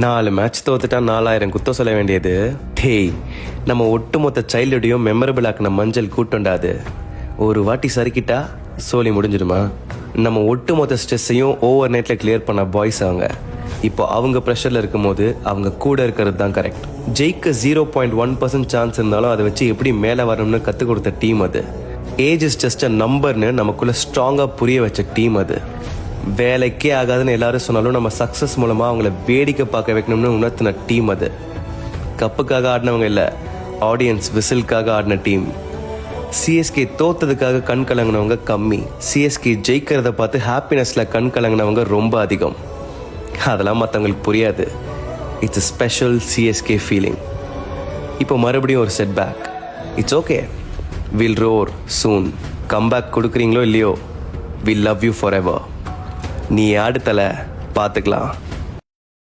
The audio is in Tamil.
4 மேட்ச் தோத்துட்டா 4000 குத்தம் சொல்ல வேண்டியது. டேய், நம்ம ஒட்டுமொத்த சைல்டுடையும் மெமரபிள் ஆக்கின மஞ்சள் கூட்டண்டாது. ஒரு வாட்டி சறுக்கிட்டா சோலி முடிஞ்சிடுமா? நம்ம ஒட்டுமொத்த ஸ்ட்ரெஸ்ஸையும் ஓவர் நைட்ல கிளியர் பண்ண பாய்ஸ் அவங்க. இப்போ அவங்க ப்ரெஷர்ல இருக்கும் போது அவங்க கூட இருக்கிறது தான் கரெக்ட். ஜெயிக்க 0.1% சான்ஸ் இருந்தாலும் அதை வச்சு எப்படி மேலே வரணும்னு கற்றுக் கொடுத்த டீம் அது. ஏஜ் இஸ் ஜஸ்ட் அ நம்பர்னு நமக்குள்ள ஸ்ட்ராங்காக புரிய வச்ச டீம் அது. வேலைக்கே ஆகாதுன்னு எல்லாரும் சொன்னாலும் நம்ம சக்ஸஸ் மூலமாக அவங்கள வேடிக்கை பார்க்க வைக்கணும்னு உணர்த்தின டீம் அது. கப்புக்காக ஆடினவங்க இல்லை, ஆடியன்ஸ் விசிலுக்காக ஆடின டீம். சிஎஸ்கே தோத்ததுக்காக கண் கலங்கினவங்க கம்மி, சிஎஸ்கே ஜெயிக்கிறத பார்த்து ஹாப்பினஸில் கண் கலங்கினவங்க ரொம்ப அதிகம். அதெல்லாம் மற்றவங்களுக்கு புரியாது. It's a special CSK feeling. இப்போ மறுபடியும் ஒரு setback. It's okay, will roar soon. Comeback கொடுக்குறீங்களோ இல்லையோ, will love you forever. நீ ஆடு தலை, பார்த்துக்கலாம்.